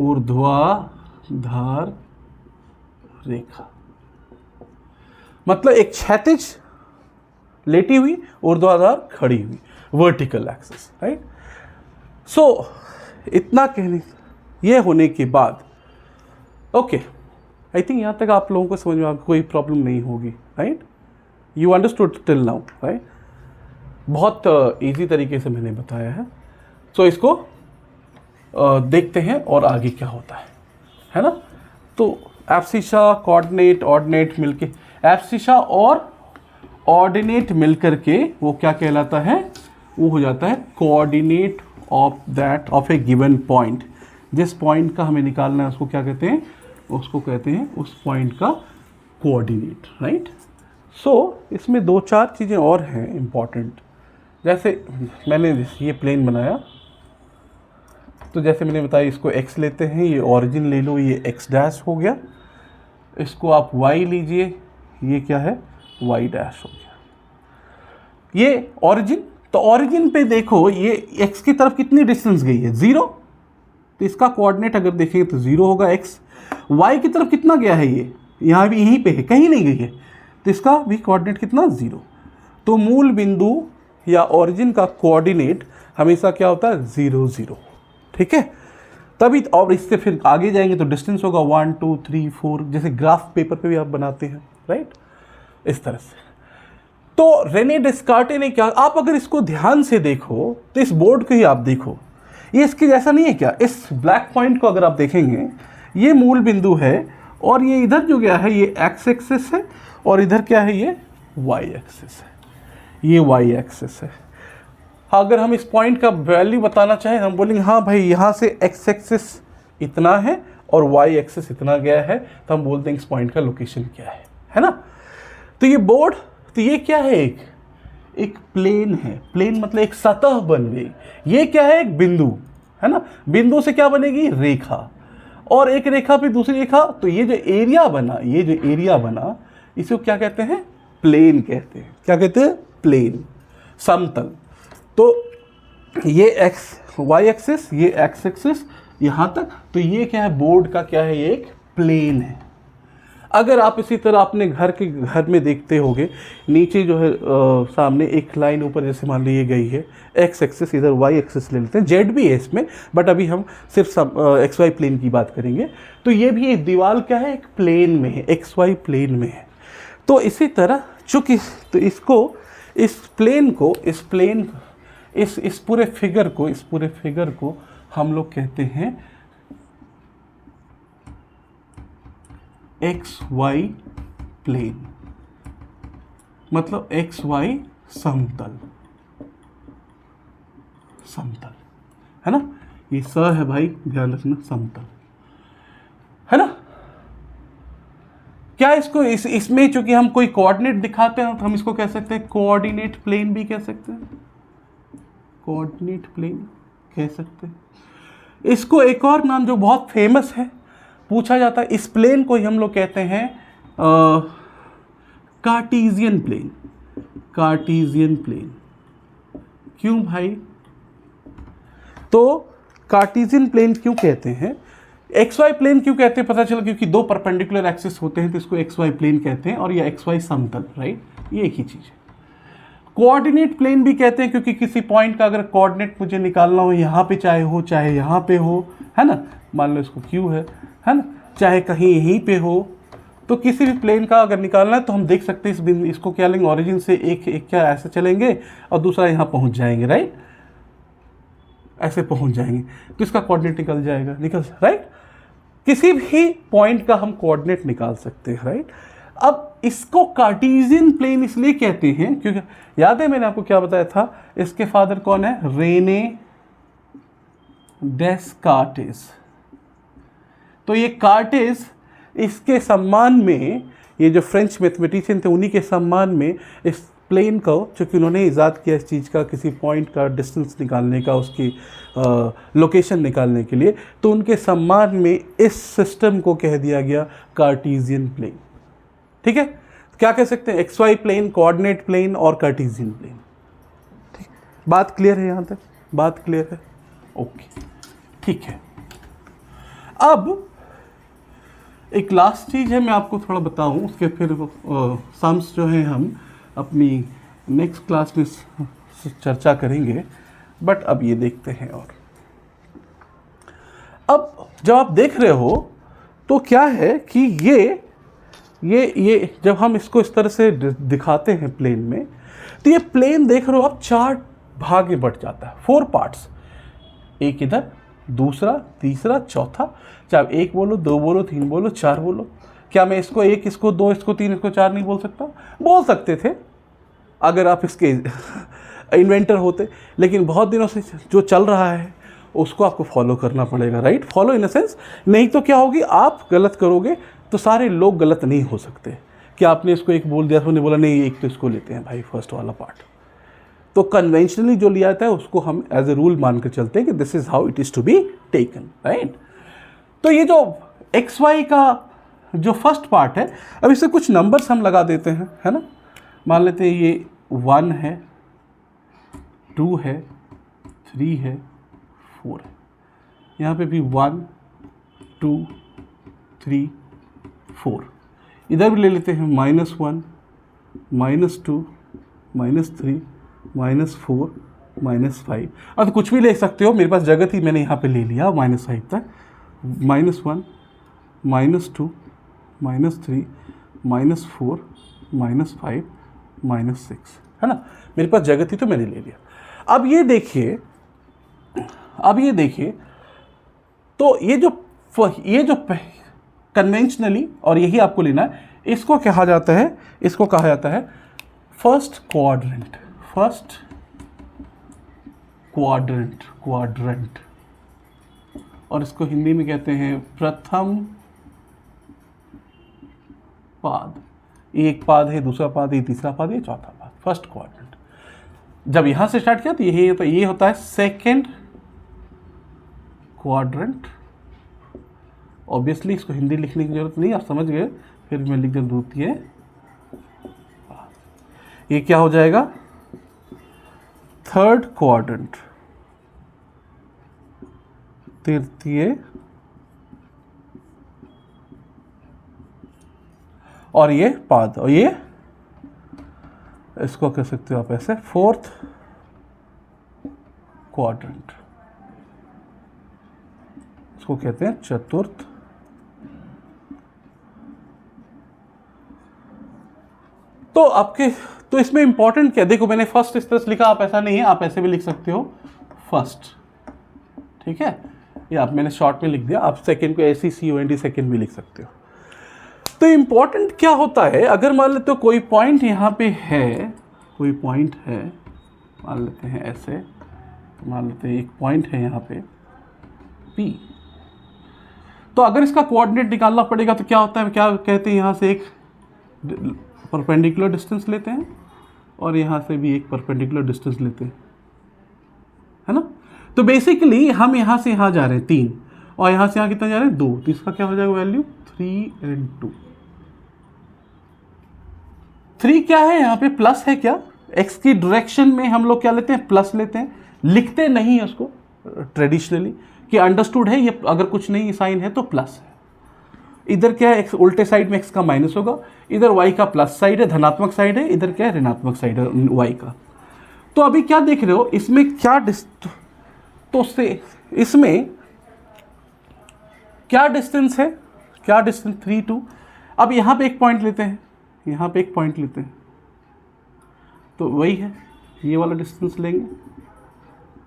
ऊर्ध्वाधर रेखा। मतलब एक क्षैतिज लेटी हुई, ऊर्ध्वाधर खड़ी हुई, वर्टिकल एक्सिस, राइट। सो इतना कहने, ये होने के बाद ओके, आई थिंक यहाँ तक आप लोगों को समझ में कोई प्रॉब्लम नहीं होगी, right. You understood till now, right. बहुत इजी तरीके से मैंने बताया है। सो इसको देखते हैं और आगे क्या होता है ना। तो एब्सिशा, कोऑर्डिनेट, ऑर्डिनेट मिलके, एब्सिशा और ऑर्डिनेट मिलकर के वो क्या कहलाता है, वो हो जाता है coordinate of A given point. जिस पॉइंट का हमें निकालना है उसको क्या कहते हैं, उसको कहते हैं उस पॉइंट का कोऑर्डिनेट, राइट। सो इसमें 2-4 चीज़ें और हैं इम्पॉर्टेंट। जैसे मैंने ये प्लेन बनाया, तो जैसे मैंने बताया इसको x लेते हैं, ये ओरिजिन ले लो, ये x डैश हो गया। इसको आप y लीजिए, ये क्या है, y डैश हो गया। ये ओरिजिन, तो ओरिजिन पे देखो ये x की तरफ कितनी डिस्टेंस गई है, 0। तो इसका कोऑर्डिनेट अगर देखेंगे तो 0 होगा x। y की तरफ कितना गया है, ये यहाँ भी यहीं पे है, कहीं नहीं गई है, तो इसका भी कोऑर्डिनेट कितना, 0। तो मूल बिंदु या ओरिजिन का कोऑर्डिनेट हमेशा क्या होता है, 0 0, ठीक है। तभी, और इससे फिर आगे जाएंगे तो डिस्टेंस होगा 1 2 3 4, जैसे ग्राफ पेपर पे भी आप बनाते हैं, राइट, इस तरह से। तो रेने डेस्कार्टे ने क्या, आप अगर इसको ध्यान से देखो तो इस बोर्ड को ही आप देखो, ये इसके जैसा नहीं है क्या। इस ब्लैक पॉइंट को अगर आप देखेंगे, ये मूल बिंदु है, और ये इधर जो गया है ये एक्स एक्सिस है, और इधर क्या है, ये वाई एक्सिस है, ये वाई एक्सिस है। अगर हम इस पॉइंट का वैल्यू बताना चाहें, हम बोलेंगे हाँ भाई यहाँ से एक्स एक्सिस इतना है और वाई एक्सिस इतना गया है, तो हम बोलते हैं इस पॉइंट का लोकेशन क्या है ना। तो ये बोर्ड, तो ये क्या है, एक प्लेन है। प्लेन मतलब एक सतह बन गई। ये क्या है, एक बिंदु है ना। बिंदु से क्या बनेगी, रेखा, और एक रेखा पे दूसरी रेखा। तो ये जो एरिया बना, ये जो एरिया बना, इसको क्या कहते हैं, प्लेन कहते हैं। क्या कहते हैं, प्लेन, समतल। तो ये एक्स वाई एक्सिस, ये एक्स एक्सिस यहाँ तक, तो ये क्या है, बोर्ड का क्या है, ये एक प्लेन है। अगर आप इसी तरह अपने घर में देखते होगे, नीचे जो है सामने एक लाइन ऊपर जैसे मान ली गई है, एक्स एक्सिस, इधर वाई एक्सिस ले लेते हैं, जेड भी है इसमें, बट अभी हम सिर्फ एक्स वाई प्लेन की बात करेंगे। तो ये भी एक दीवार क्या है, एक प्लेन में है, एक्स वाई प्लेन में है। तो इसी तरह चूँकि, तो इसको, इस प्लेन को, इस पूरे फिगर को हम लोग कहते हैं एक्स वाई प्लेन, मतलब एक्स वाई समतल, समतल है ना। ये स है भाई, ध्यान रखना, समतल है ना। क्या इसको इसमें चूंकि हम कोई कोऑर्डिनेट दिखाते हैं तो हम इसको कह सकते हैं कोऑर्डिनेट प्लेन भी कह सकते हैं, कोऑर्डिनेट प्लेन कह सकते हैं। इसको एक और नाम जो बहुत फेमस है, पूछा जाता है, इस प्लेन को ही हम लोग कहते हैं कार्टीजियन प्लेन, कार्टीजियन प्लेन, क्यों भाई? तो कार्टेशियन प्लेन क्यों कहते हैं, एक्स वाई प्लेन क्यों कहते हैं, पता चला क्योंकि दो परपेंडिकुलर एक्सिस होते हैं तो इसको एक्स वाई प्लेन कहते हैं, और ये एक्स वाई समतल, राइट, ये एक ही चीज़ है। कोऑर्डिनेट प्लेन भी कहते हैं क्योंकि किसी पॉइंट का अगर कोऑर्डिनेट मुझे निकालना हो, यहाँ पे चाहे यहाँ पे हो, है ना, मान लो इसको क्यू है ना, चाहे कहीं यहीं पे हो, तो किसी भी प्लेन का अगर निकालना है तो हम देख सकते हैं इस बिंदु, इसको क्या लेंगे, ओरिजिन से एक क्या ऐसे चलेंगे और दूसरा यहाँ पहुँच जाएंगे, राइट, ऐसे पहुँच जाएंगे तो इसका कोऑर्डिनेट निकल जाएगा, राइट, किसी भी पॉइंट का हम कोऑर्डिनेट निकाल सकते हैं, राइट। अब इसको कार्टेशियन प्लेन इसलिए कहते हैं क्योंकि याद है मैंने आपको क्या बताया था, इसके फादर कौन है, रेने डेस्कार्टेस। तो ये कार्टेस, इसके सम्मान में, ये जो फ्रेंच मैथमेटिशियन थे उन्हीं के सम्मान में इस प्लेन को, चूँकि उन्होंने इजाद किया इस चीज़ का, किसी पॉइंट का डिस्टेंस निकालने का, उसकी लोकेशन निकालने के लिए, तो उनके सम्मान में इस सिस्टम को कह दिया गया कार्टेशियन प्लेन। ठीक है, क्या कह सकते हैं, X Y plane, coordinate plane और कार्टेशियन प्लेन। ठीक, बात क्लियर है यहाँ तक? बात क्लियर है? ओके, ठीक है। अब एक लास्ट चीज़ है, मैं आपको थोड़ा बताऊं, उसके फिर सम्स जो है हम अपनी नेक्स्ट क्लास में चर्चा करेंगे, बट अब ये देखते हैं। और अब जब आप देख रहे हो तो क्या है कि ये जब हम इसको इस तरह से दिखाते हैं प्लेन में, तो ये प्लेन देख रहे हो अब 4 भाग में बट जाता है, 4 पार्ट्स, एक इधर, दूसरा, तीसरा, चौथा, चाहे 1 बोलो, 2 बोलो, 3 बोलो, 4 बोलो। क्या मैं इसको 1, इसको 2, इसको 3, इसको 4 नहीं बोल सकता? बोल सकते थे अगर आप इसके इन्वेंटर होते, लेकिन बहुत दिनों से जो चल रहा है उसको आपको फॉलो करना पड़ेगा, right. Follow in the sense, नहीं तो क्या होगी, आप गलत करोगे तो सारे लोग गलत नहीं हो सकते कि आपने इसको एक बोल दिया, उन्होंने बोला नहीं एक तो इसको लेते हैं भाई फर्स्ट वाला पार्ट। तो कन्वेंशनली जो लिया जाता है उसको हम एज ए रूल मान कर चलते हैं कि this is how it is to be taken, right. तो ये जो एक्स वाई का जो फर्स्ट पार्ट है, अब इसे कुछ नंबर्स हम लगा देते हैं, है ना। मान लेते हैं ये 1 है, 2 है, 3 है, 4 है, यहाँ पे भी 1, 2, 3, 4, इधर भी ले लेते हैं -1, -2, -3, -4, -5। अब कुछ भी ले सकते हो, मेरे पास जगह थी, मैंने यहाँ पे ले लिया -5 तक, -1, -2, -3, -4, -5, -6, है ना, मेरे पास जगह थी तो मैंने ले लिया। अब ये देखिए, तो ये जो कन्वेंशनली, और यही आपको लेना है, इसको कहा जाता है फर्स्ट क्वाड्रेंट, और इसको हिंदी में कहते हैं प्रथम पाद। एक पाद है, दूसरा पाद है, तीसरा पाद है, चौथा पाद, फर्स्ट क्वाड्रेंट। जब यहां से स्टार्ट किया तो ये होता है सेकंड क्वाड्रेंट। ऑब्वियसली इसको हिंदी लिखने की जरूरत नहीं, आप समझ गए, फिर मैं लिख दूं द्वितीय। ये क्या हो जाएगा, थर्ड क्वाड्रेंट, तृतीय, और ये पाद, और ये इसको कह सकते हो आप ऐसे, फोर्थ क्वाड्रेंट, इसको कहते हैं चतुर्थ। तो इसमें इंपॉर्टेंट क्या, देखो मैंने फर्स्ट इस तरह से लिखा, आप ऐसा नहीं है, आप ऐसे भी लिख सकते हो फर्स्ट, ठीक है, ये आप मैंने शॉर्ट में लिख दिया, आप सेकंड को SECOND सेकंड भी लिख सकते हो। तो इंपॉर्टेंट क्या होता है, अगर मान लेते हो कोई पॉइंट यहाँ पे है, कोई पॉइंट है, मान लेते हैं ऐसे, मान लेते हैं एक पॉइंट है यहाँ पे P, तो अगर इसका कोऑर्डिनेट निकालना पड़ेगा तो क्या होता है, क्या कहते हैं, यहाँ से एक परपेंडिकुलर डिस्टेंस लेते हैं और यहाँ से भी एक परपेंडिकुलर डिस्टेंस लेते हैं, है ना। तो बेसिकली हम यहाँ से यहाँ जा रहे हैं 3, और यहाँ से यहाँ कितना जा रहे हैं 2, तो इसका क्या हो जाएगा वैल्यू 3 और 2। 3 क्या है, यहाँ पे प्लस है क्या, एक्स की डायरेक्शन में हम लोग क्या लेते हैं, प्लस लेते हैं, लिखते नहीं है उसको ट्रेडिशनली कि अंडरस्टूड है ये अगर कुछ नहीं साइन है तो प्लस है। इधर क्या है, एक्स उल्टे साइड में एक्स का माइनस होगा, इधर वाई का प्लस साइड है, धनात्मक साइड है, इधर क्या है ऋणात्मक साइड है वाई का। तो अभी क्या देख रहे हो इसमें क्या तो से इसमें क्या डिस्टेंस है, क्या डिस्टेंस 3 2। अब यहाँ पे एक पॉइंट लेते हैं, यहाँ पे एक पॉइंट लेते हैं, तो वही है ये वाला डिस्टेंस लेंगे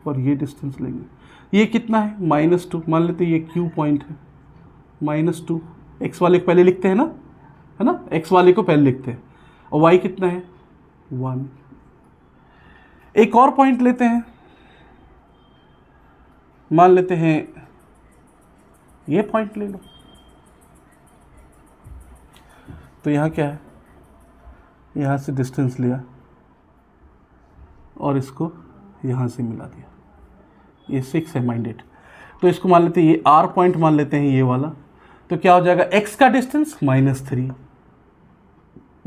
और ये डिस्टेंस लेंगे। ये कितना है -2, मान लेते हैं ये क्यू पॉइंट है, -2। एक्स वाले को पहले लिखते हैं ना, है ना, एक्स वाले को पहले लिखते हैं, और वाई कितना है 1। एक और पॉइंट लेते हैं, मान लेते हैं ये पॉइंट ले लो, तो यहाँ क्या है, यहाँ से डिस्टेंस लिया और इसको यहाँ से मिला दिया, ये 6 है -8। तो इसको मान लेते हैं ये R पॉइंट मान लेते हैं ये वाला, तो क्या हो जाएगा x का डिस्टेंस -3,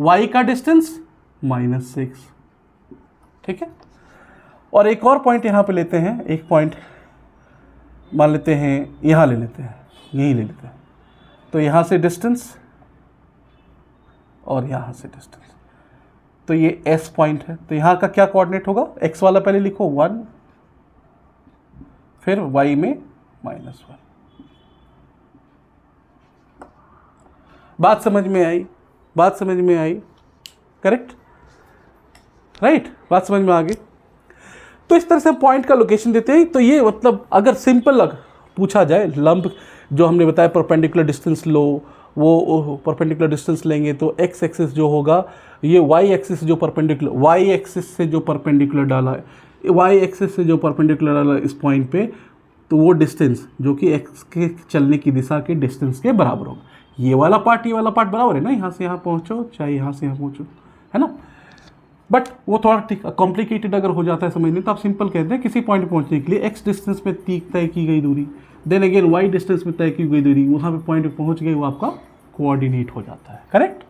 y का डिस्टेंस -6, ठीक है। और एक और पॉइंट यहाँ पे लेते हैं, एक पॉइंट मान लेते हैं यहाँ ले लेते हैं, यही ले लेते हैं, तो यहाँ से डिस्टेंस और यहाँ से डिस्टेंस, तो ये S पॉइंट है। तो यहाँ का क्या कोऑर्डिनेट होगा, x वाला पहले लिखो 1, फिर y में -1। बात समझ में आई, बात समझ में आई, करेक्ट, राइट, बात समझ में आ गई। तो इस तरह से पॉइंट का लोकेशन देते हैं। तो ये मतलब अगर सिंपल पूछा जाए, लंब जो हमने बताया परपेंडिकुलर डिस्टेंस लो, वो परपेंडिकुलर डिस्टेंस लेंगे तो एक्स एक्सिस जो होगा, ये वाई एक्सिस जो परपेंडिकुलर, वाई एक्सिस से जो परपेंडिकुलर डाला है, वाई एक्सिस से जो परपेंडिकुलर डाला इस पॉइंट पे, तो वो डिस्टेंस जो कि एक्स के चलने की दिशा के डिस्टेंस के बराबर होगा। ये वाला पार्ट बराबर है ना, यहाँ से यहाँ पहुँचो चाहे यहाँ से यहाँ पहुँचो, है ना। बट वो थोड़ा कॉम्प्लिकेटेड अगर हो जाता है समझने, तो आप सिंपल कहते हैं किसी पॉइंट पहुँचने के लिए एक्स डिस्टेंस में तय की गई दूरी, देन अगेन वाई डिस्टेंस में तय की गई दूरी, वहाँ पे पॉइंट पे पहुँच गए, वो आपका कोऑर्डिनेट हो जाता है, करेक्ट।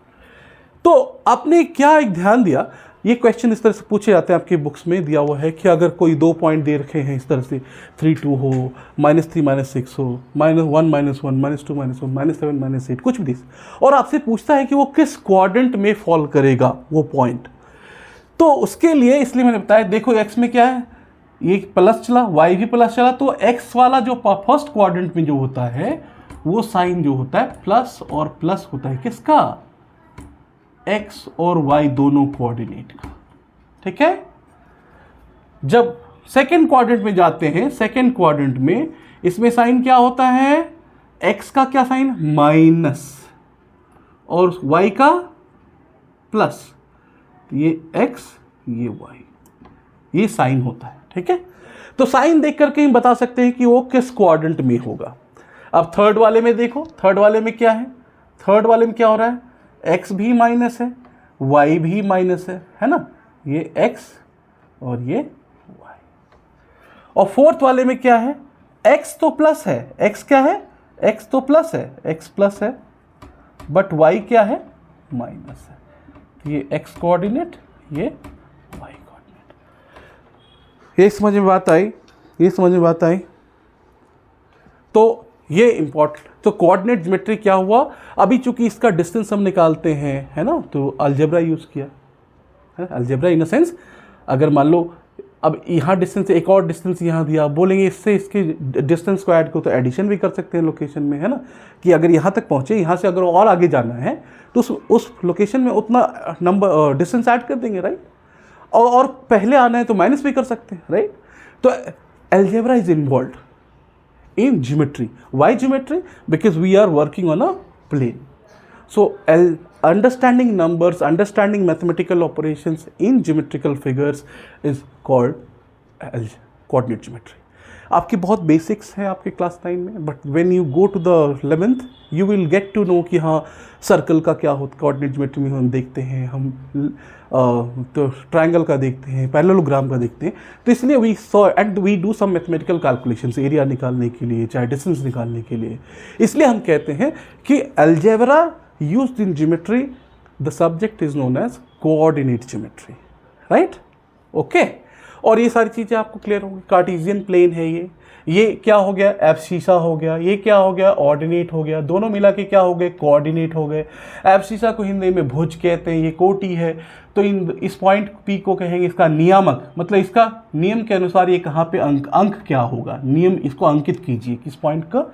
तो आपने क्या एक ध्यान दिया, ये क्वेश्चन इस तरह से पूछे जाते हैं, आपकी बुक्स में दिया हुआ है कि अगर कोई 2 पॉइंट दे रखे हैं इस तरह से 3 2 हो, -3 -6 हो, -1 -1 -2 -1 -7 -8 कुछ भी, और आपसे पूछता है कि वो किस क्वाड्रेंट में फॉल करेगा वो पॉइंट। तो उसके लिए इसलिए मैंने बताया, देखो एक्स में क्या है, ये प्लस चला, वाई भी प्लस चला, तो एक्स वाला जो फर्स्ट क्वाड्रेंट में जो होता है वो साइन जो होता है प्लस और प्लस होता है किसका, एक्स और वाई दोनों कोऑर्डिनेट का, ठीक है। जब सेकेंड क्वाड्रेंट में जाते हैं, सेकेंड क्वाड्रेंट में इसमें साइन क्या होता है, एक्स का क्या साइन माइनस और वाई का प्लस, ये x ये y, ये साइन होता है, ठीक है। तो साइन देख करके हम बता सकते हैं कि वो किस क्वाड्रेंट में होगा। अब थर्ड वाले में देखो, थर्ड वाले में क्या है, थर्ड वाले में क्या हो रहा है, x भी माइनस है, y भी माइनस है ना, ये x और ये y। और फोर्थ वाले में क्या है, x तो प्लस है, x क्या है, x तो प्लस है, x प्लस है, बट y क्या है, माइनस है। ये x कोऑर्डिनेट, ये y कोऑर्डिनेट। ये समझ में बात आई, ये समझ में बात आई। तो ये इंपॉर्टेंट, तो कोऑर्डिनेट ज्योमेट्री क्या हुआ, अभी चूंकि इसका डिस्टेंस हम निकालते हैं, है ना, तो अलजेब्रा यूज़ किया है। अलजेब्रा इन द सेंस, अगर मान लो अब यहाँ डिस्टेंस, एक और डिस्टेंस यहाँ दिया, बोलेंगे इससे इसके डिस्टेंस को ऐड करो, तो एडिशन भी कर सकते हैं लोकेशन में, है ना, कि अगर यहाँ तक पहुँचे, यहाँ से अगर और आगे जाना है तो उस लोकेशन में उतना नंबर डिस्टेंस ऐड कर देंगे, राइट। और पहले आना है तो माइनस भी कर सकते हैं, राइट। तो algebra is involved in geometry. Why geometry? Because we are working on a plane. So understanding numbers, understanding mathematical operations in geometrical figures is called coordinate geometry. आपकी बहुत बेसिक्स है आपके क्लास 9 में, but when you go to the 11th you will get to know कि हाँ circle का क्या होता है। कोऑर्डिनेट ज्योमेट्री में हम देखते हैं, हम तो ट्रायंगल का देखते हैं, पैरेललोग्राम का देखते हैं। तो इसलिए we saw and we do some mathematical calculations, area निकालने के लिए, चाहे डिस्टेंस निकालने के लिए। इसलिए हम कहते हैं कि algebra used in geometry, the subject is known as coordinate geometry, right. Okay. और ये सारी चीज़ें आपको क्लियर होंगी। कार्टेशियन प्लेन है ये क्या हो गया, एब्सिसा हो गया, ये क्या हो गया, ऑर्डिनेट हो गया, दोनों मिला के क्या हो गए, कोऑर्डिनेट हो गए। एब्सिसा को हिंदी में भुज कहते हैं, ये कोटि है, तो इस पॉइंट पी को कहेंगे इसका नियामक, मतलब इसका नियम के अनुसार ये कहाँ पे अंक क्या होगा, नियम इसको अंकित कीजिए किस पॉइंट का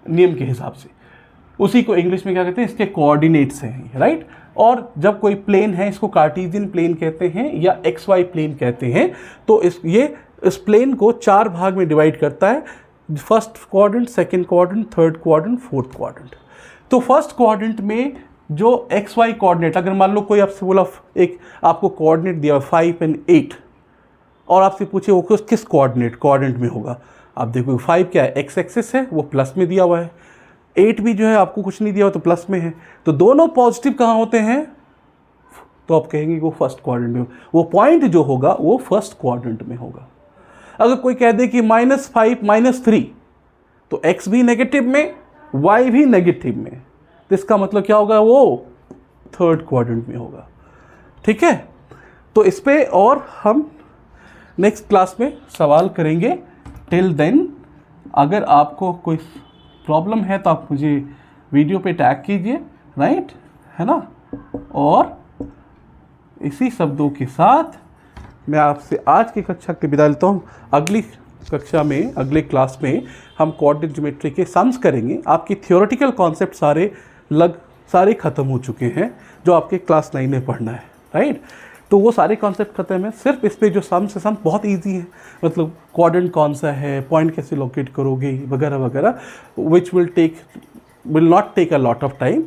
नियम के हिसाब से, उसी को इंग्लिश में क्या कहते हैं, इसके कोऑर्डिनेट्स हैं, राइट। और जब कोई प्लेन है इसको कार्टेशियन प्लेन कहते हैं या एक्स वाई प्लेन कहते हैं। तो इस प्लेन को 4 भाग में डिवाइड करता है, first quadrant, second quadrant, third quadrant, fourth quadrant. तो फर्स्ट क्वाड्रेंट में जो एक्स वाई कोऑर्डिनेट, अगर मान लो कोई आपसे बोला, एक आपको कोऑर्डिनेट दिया 5 और 8 और आपसे पूछे वो किस कोऑर्डिनेट में होगा, आप देखो 5 क्या है, एक्स एक्सिस है, वो प्लस में दिया हुआ है, 8 भी जो है आपको कुछ नहीं दिया हुआ तो प्लस में है, तो दोनों पॉजिटिव कहाँ होते हैं, तो आप कहेंगे वो फर्स्ट क्वाड्रेंट में, वो पॉइंट जो होगा वो फर्स्ट क्वाड्रेंट में होगा। अगर कोई कह दे कि -5 -3, तो x भी नेगेटिव में, y भी नेगेटिव में, तो इसका मतलब क्या होगा, वो थर्ड क्वाड्रेंट में होगा। ठीक है, तो इस पे और हम नेक्स्ट क्लास में सवाल करेंगे। टिल देन अगर आपको कोई प्रॉब्लम है तो आप मुझे वीडियो पे टैग कीजिए, राइट, है ना। और इसी शब्दों के साथ मैं आपसे आज की कक्षा के विदा लेता हूँ। अगली कक्षा में, अगले क्लास में हम कोऑर्डिनेट ज्योमेट्री के सम्स करेंगे। आपकी थियोरेटिकल कॉन्सेप्ट सारे ख़त्म हो चुके हैं जो आपके क्लास 9 में पढ़ना है, राइट। तो वो सारे कॉन्सेप्ट खत्म है, सिर्फ इस पे जो सम्स है, सम बहुत इजी है, मतलब क्वाड्रेंट कौन सा है, पॉइंट कैसे लोकेट करोगे वगैरह वगैरह, which will not take a lot of time.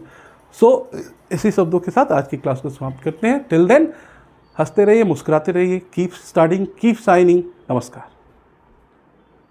So इसी शब्दों के साथ आज की क्लास को समाप्त करते हैं। टिल देन हंसते रहिए, मुस्कुराते रहिए, कीप स्टडिंग, कीप साइनिंग। नमस्कार।